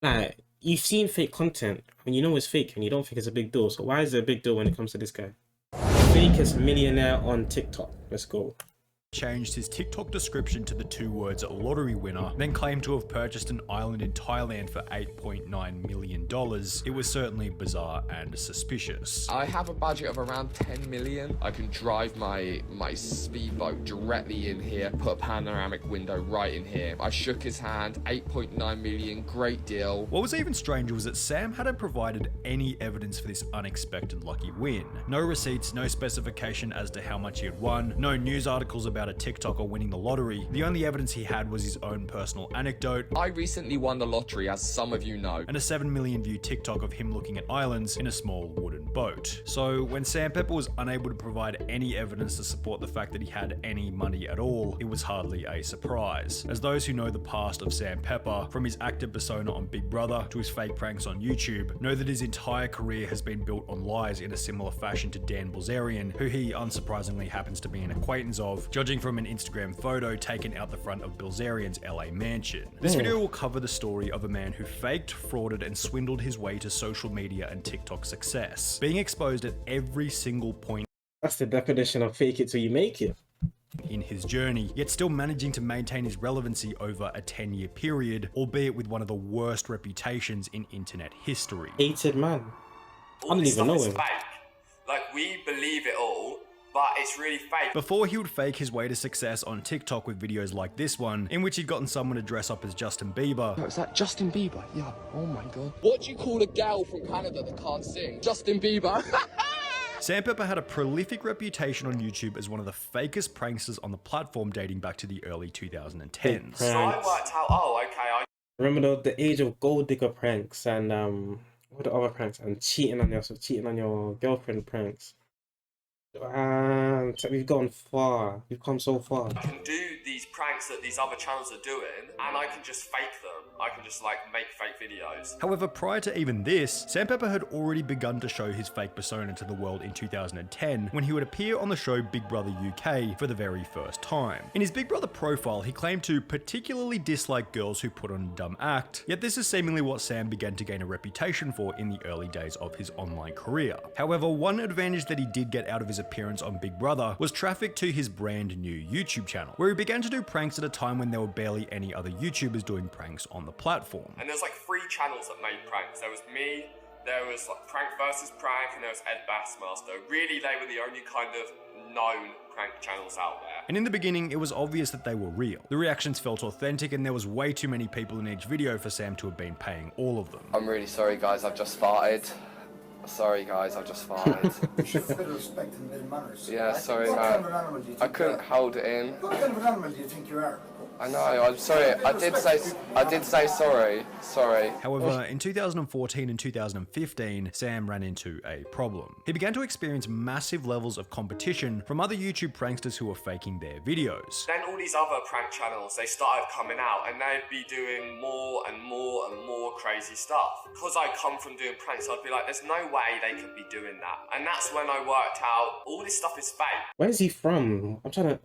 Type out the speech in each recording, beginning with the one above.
Like, you've seen fake content and you know it's fake and you don't think it's a big deal. So why is it a big deal when it comes to this guy? Fakest millionaire on TikTok. Let's go. Changed his TikTok description to the 2 words lottery winner, then claimed to have purchased an island in Thailand for $8.9 million. It was certainly bizarre and suspicious. I have a budget of around 10 million. I can drive my speedboat directly in here, put a panoramic window right in here. I shook his hand, 8.9 million, great deal. What was even stranger was that Sam hadn't provided any evidence for this unexpected lucky win. No receipts, no specification as to how much he had won, no news articles about a TikToker winning the lottery. The only evidence he had was his own personal anecdote. I recently won the lottery, as some of you know. And a 7 million view TikTok of him looking at islands in a small wooden boat. So when Sam Pepper was unable to provide any evidence to support the fact that he had any money at all, it was hardly a surprise. As those who know the past of Sam Pepper, from his active persona on Big Brother to his fake pranks on YouTube, know that his entire career has been built on lies in a similar fashion to Dan Bilzerian, who he unsurprisingly happens to be an acquaintance of, judging from an Instagram photo taken out the front of Bilzerian's LA mansion. This video will cover the story of a man who faked, frauded, and swindled his way to social media and TikTok success, being exposed at every single point That's the definition of fake it till you make it. in his journey, yet still managing to maintain his relevancy over a 10-year period, albeit with one of the worst reputations in internet history. Hated man. I All don't this even stuff know is him. fake. Like, we believe it all, but it's really fake. Before he would fake his way to success on TikTok with videos like this one, in which he'd gotten someone to dress up as Justin Bieber. Oh, is that Justin Bieber? Yeah. Oh my god. What do you call a gal from Canada that can't sing? Justin Bieber. Sam Pepper had a prolific reputation on YouTube as one of the fakest pranksters on the platform dating back to the early 2010s. So I worked out, oh, okay, I Remember the age of gold digger pranks and what are the other pranks and cheating on your girlfriend pranks. And we've gone far. We've come so far. can do these pranks that these other channels are doing, and I can just fake them. I can just, like, make fake videos. However, prior to even this, Sam Pepper had already begun to show his fake persona to the world in 2010 when he would appear on the show Big Brother UK for the very first time. In his Big Brother profile, he claimed to particularly dislike girls who put on a dumb act, yet this is seemingly what Sam began to gain a reputation for in the early days of his online career. However, one advantage that he did get out of his appearance on Big Brother was traffic to his brand new YouTube channel, where he began to do pranks at a time when there were barely any other YouTubers doing pranks on the platform. And there's like 3 channels that made pranks. There was me, there was like Prank versus Prank, and there was Ed Bassmaster. Really, they were the only kind of known prank channels out there. And in the beginning, it was obvious that they were real. The reactions felt authentic, and there was way too many people in each video for Sam to have been paying all of them. I'm really sorry, guys. I've just farted. Sorry, guys. I've just farted. You should have a bit of respect and little manners. Yeah, sorry, What kind of man. an animal do you think I you couldn't are? hold it in. What kind of an animal do you think you are? I know. I'm sorry. I did say sorry. Sorry. However, in 2014 and 2015, Sam ran into a problem. He began to experience massive levels of competition from other YouTube pranksters who were faking their videos. Then all these other prank channels, they started coming out, and they'd be doing more and more and more crazy stuff. Because I come from doing pranks, I'd be like, there's no way they could be doing that. And that's when I worked out, all this stuff is fake. Where is he from? I'm trying to.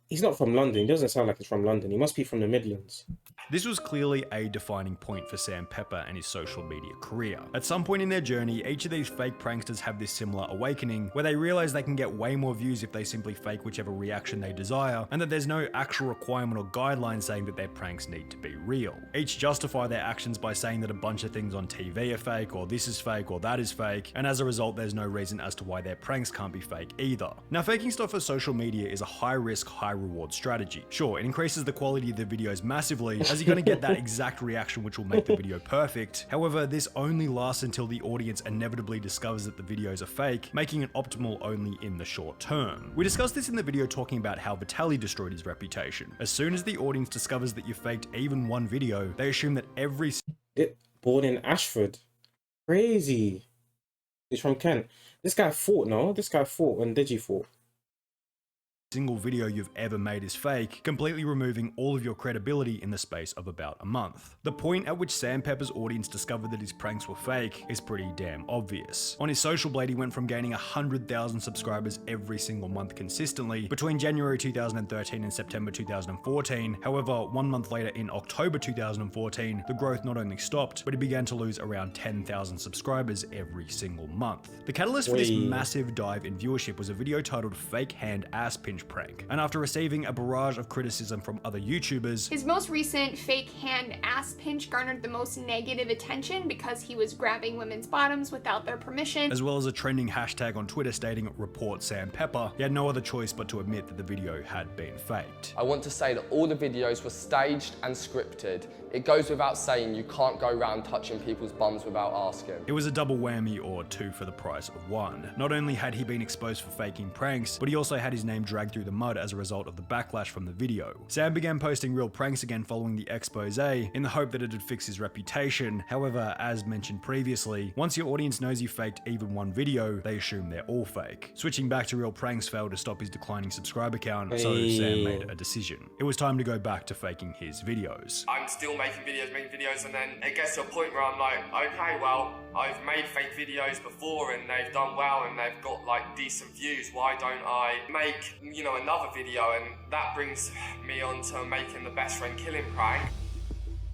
He's not from London. He doesn't sound like he's from London. He must be from the Midlands. This was clearly a defining point for Sam Pepper and his social media career. At some point in their journey, each of these fake pranksters have this similar awakening, where they realize they can get way more views if they simply fake whichever reaction they desire, and that there's no actual requirement or guideline saying that their pranks need to be real. Each justify their actions by saying that a bunch of things on TV are fake, or this is fake, or that is fake, and as a result, there's no reason as to why their pranks can't be fake either. Now, faking stuff for social media is a high-risk, high-reward strategy. Sure, it increases the quality of the videos massively, as you're going to get that exact reaction which will make the video perfect. However, this only lasts until the audience inevitably discovers that the videos are fake, making it optimal only in the short term. We discussed this in the video talking about how Vitaly destroyed his reputation. As soon as the audience discovers that you faked even one video, they assume that every Born in Ashford. Crazy. He's from Kent. This guy fought, no? This guy fought when Digi fought. single video you've ever made is fake, completely removing all of your credibility in the space of about a month. The point at which Sam Pepper's audience discovered that his pranks were fake is pretty damn obvious. On his social blade, he went from gaining 100,000 subscribers every single month consistently between January 2013 and September 2014. However, 1 month later in October 2014, the growth not only stopped, but he began to lose around 10,000 subscribers every single month. The catalyst for this massive dive in viewership was a video titled Fake Hand Ass Pinch Prank, and after receiving a barrage of criticism from other YouTubers, his most recent fake hand ass pinch garnered the most negative attention because he was grabbing women's bottoms without their permission, as well as a trending hashtag on Twitter stating "Report Sam Pepper," he had no other choice but to admit that the video had been faked. I want to say that all the videos were staged and scripted. It goes without saying you can't go around touching people's bums without asking. It was a double whammy, or two for the price of one. Not only had he been exposed for faking pranks, but he also had his name dragged through the mud as a result of the backlash from the video. Sam began posting real pranks again following the expose in the hope that it'd fix his reputation. However, as mentioned previously, once your audience knows you faked even one video, they assume they're all fake. Switching back to real pranks failed to stop his declining subscriber count, so Sam made a decision. It was time to go back to faking his videos. I'm still making videos, and then it gets to a point where I'm like, okay, well, I've made fake videos before and they've done well and they've got like decent views. Why don't I make, another video? And that brings me on to making the best friend killing prank.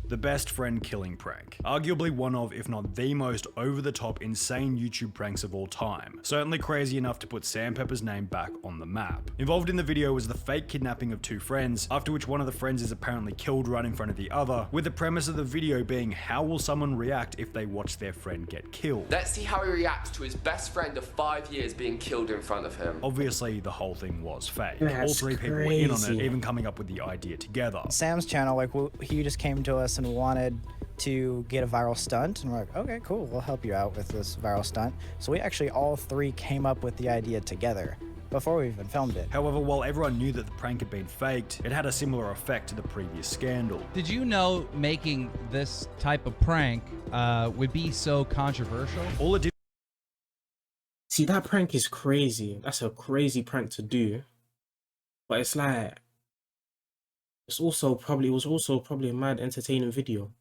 The best friend killing prank. Arguably one of, if not the most over-the-top insane YouTube pranks of all time. Certainly crazy enough to put Sam Pepper's name back on the map. Involved in the video was the fake kidnapping of two friends, after which one of the friends is apparently killed right in front of the other, with the premise of the video being how will someone react if they watch their friend get killed. Let's see how he reacts to his best friend of 5 years being killed in front of him. Obviously, the whole thing was fake. That's all three people were in on it, even coming up with the idea together. Sam's channel, he just came to us and wanted to get a viral stunt, and we're like, okay, cool, we'll help you out with this viral stunt. So we actually all three came up with the idea together before we even filmed it. However, while everyone knew that the prank had been faked, it had a similar effect to the previous scandal. Did you know making this type of prank would be so controversial? All it did. See, that prank is crazy. That's a crazy prank to do. But it's like, it was also probably a mad entertaining video.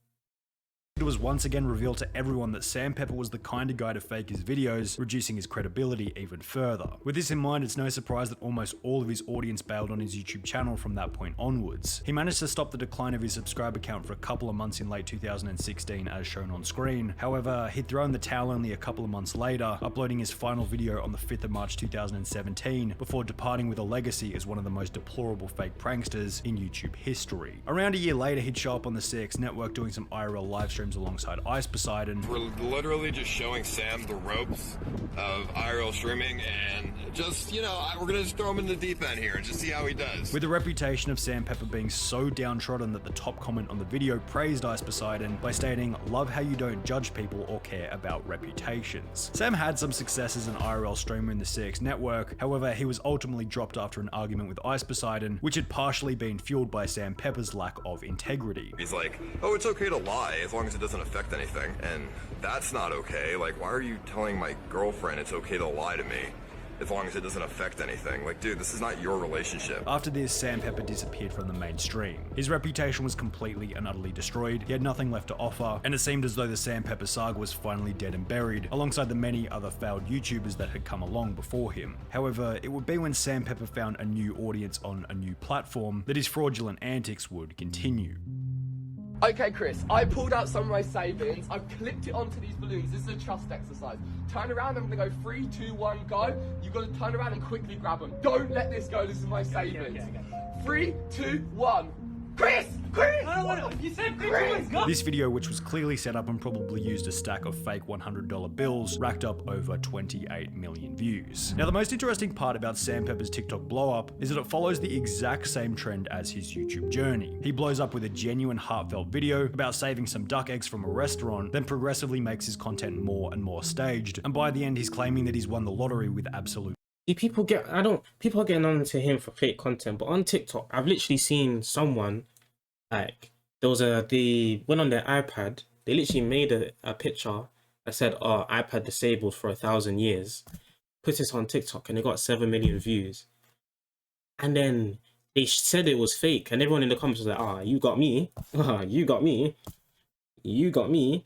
It was once again revealed to everyone that Sam Pepper was the kind of guy to fake his videos, reducing his credibility even further. With this in mind, it's no surprise that almost all of his audience bailed on his YouTube channel from that point onwards. He managed to stop the decline of his subscriber count for a couple of months in late 2016 as shown on screen. However, he'd thrown the towel only a couple of months later, uploading his final video on the 5th of March 2017 before departing with a legacy as one of the most deplorable fake pranksters in YouTube history. Around a year later, he'd show up on the CX network doing some IRL live streams alongside Ice Poseidon. We're literally just showing Sam the ropes of IRL streaming and just, we're gonna just throw him in the deep end here and just see how he does. With the reputation of Sam Pepper being so downtrodden that the top comment on the video praised Ice Poseidon by stating, "Love how you don't judge people or care about reputations." Sam had some success as an IRL streamer in the CX network, however he was ultimately dropped after an argument with Ice Poseidon, which had partially been fueled by Sam Pepper's lack of integrity. He's like, oh, it's okay to lie as long as it doesn't affect anything, and that's not okay. Like, why are you telling my girlfriend it's okay to lie to me as long as it doesn't affect anything? Like, dude, this is not your relationship. After this, Sam Pepper disappeared from the mainstream. His reputation was completely and utterly destroyed, he had nothing left to offer, and it seemed as though the Sam Pepper saga was finally dead and buried, alongside the many other failed YouTubers that had come along before him. However, it would be when Sam Pepper found a new audience on a new platform that his fraudulent antics would continue. Okay, Chris, I pulled out some of my savings. I've clipped it onto these balloons. This is a trust exercise. Turn around, I'm gonna go 3, 2, 1, go. You gotta turn around and quickly grab them. Don't let this go, this is my savings. 3, 2, 1. Chris! Chris! I don't want to. You said Chris! Go! This video, which was clearly set up and probably used a stack of fake $100 bills, racked up over 28 million views. Now, the most interesting part about Sam Pepper's TikTok blow up is that it follows the exact same trend as his YouTube journey. He blows up with a genuine heartfelt video about saving some duck eggs from a restaurant, then progressively makes his content more and more staged, and by the end he's claiming that he's won the lottery with absolute. People are getting on to him for fake content, but on TikTok, I've literally seen someone, like, they went on their iPad, they literally made a picture that said, oh, iPad disabled for 1,000 years, put it on TikTok, and it got 7 million views. and then they said it was fake, and everyone in the comments was like, "Ah, you got me. Ah, you got me. You got me."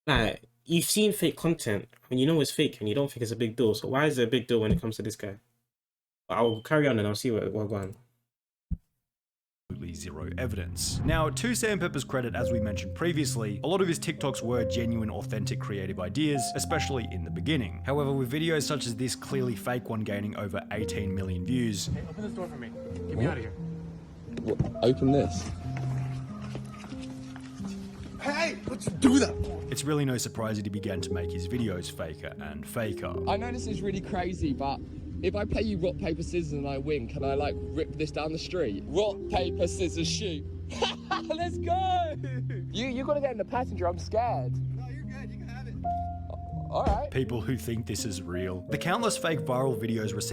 Like, you've seen fake content and you know it's fake and you don't think it's a big deal. So why is it a big deal when it comes to this guy? I'll carry on and I'll see what going on. Zero evidence. Now, to Sam Pepper's credit, as we mentioned previously, a lot of his TikToks were genuine, authentic, creative ideas, especially in the beginning. However, with videos such as this clearly fake one gaining over 18 million views, Hey, open this door for me. Get me out of here. Open this. Hey, let's do that. it's really no surprise that he began to make his videos faker and faker. I know this is really crazy, but if I play you rock, paper, scissors and I win, can I like rip this down the street? Rock, paper, scissors, shoot. Let's go! You gotta get in the passenger, I'm scared. No, you're good. You can have it. Alright. People who think this is real. The countless fake viral videos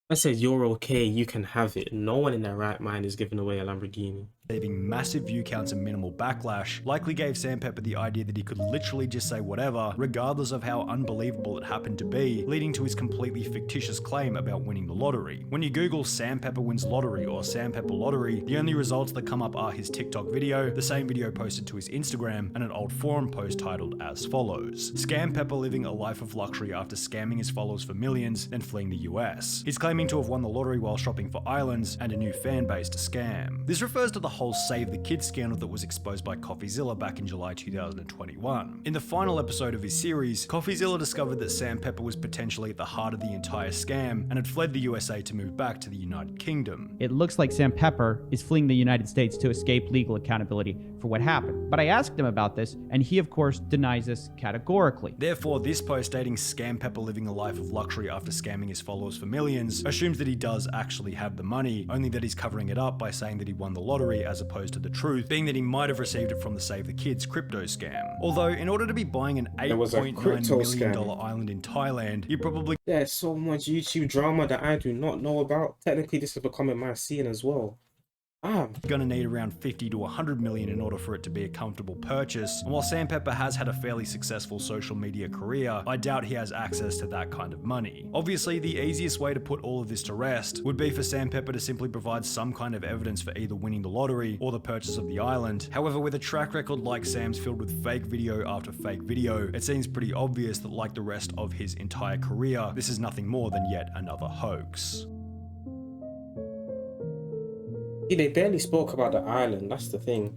I said, "You're okay, you can have it." No one in their right mind is giving away a Lamborghini. receiving massive view counts and minimal backlash likely gave Sam Pepper the idea that he could literally just say whatever, regardless of how unbelievable it happened to be, leading to his completely fictitious claim about winning the lottery. When you Google Sam Pepper wins lottery or Sam Pepper lottery, the only results that come up are his TikTok video, the same video posted to his Instagram, and an old forum post titled as follows: Scam Pepper living a life of luxury after scamming his followers for millions, then fleeing the US. He's claiming to have won the lottery while shopping for islands and a new fan base to scam. This refers to the whole Save the Kids scandal that was exposed by CoffeeZilla back in July 2021. In the final episode of his series, CoffeeZilla discovered that Sam Pepper was potentially at the heart of the entire scam and had fled the USA to move back to the United Kingdom. It looks like Sam Pepper is fleeing the United States to escape legal accountability for what happened. But I asked him about this, and he of course denies this categorically. Therefore, this post stating Scam Pepper living a life of luxury after scamming his followers for millions assumes that he does actually have the money, only that he's covering it up by saying that he won the lottery as opposed to the truth being that he might have received it from the Save the Kids crypto scam. Although, in order to be buying an $8.9 million island in Thailand, you probably There's so much YouTube drama that I do not know about. Technically, this is becoming my scene as well. gonna need around 50 to 100 million in order for it to be a comfortable purchase, and while Sam Pepper has had a fairly successful social media career, I doubt he has access to that kind of money. Obviously, the easiest way to put all of this to rest would be for Sam Pepper to simply provide some kind of evidence for either winning the lottery or the purchase of the island. However, with a track record like Sam's filled with fake video after fake video, it seems pretty obvious that, like the rest of his entire career, this is nothing more than yet another hoax. See, they barely spoke about the island. That's the thing.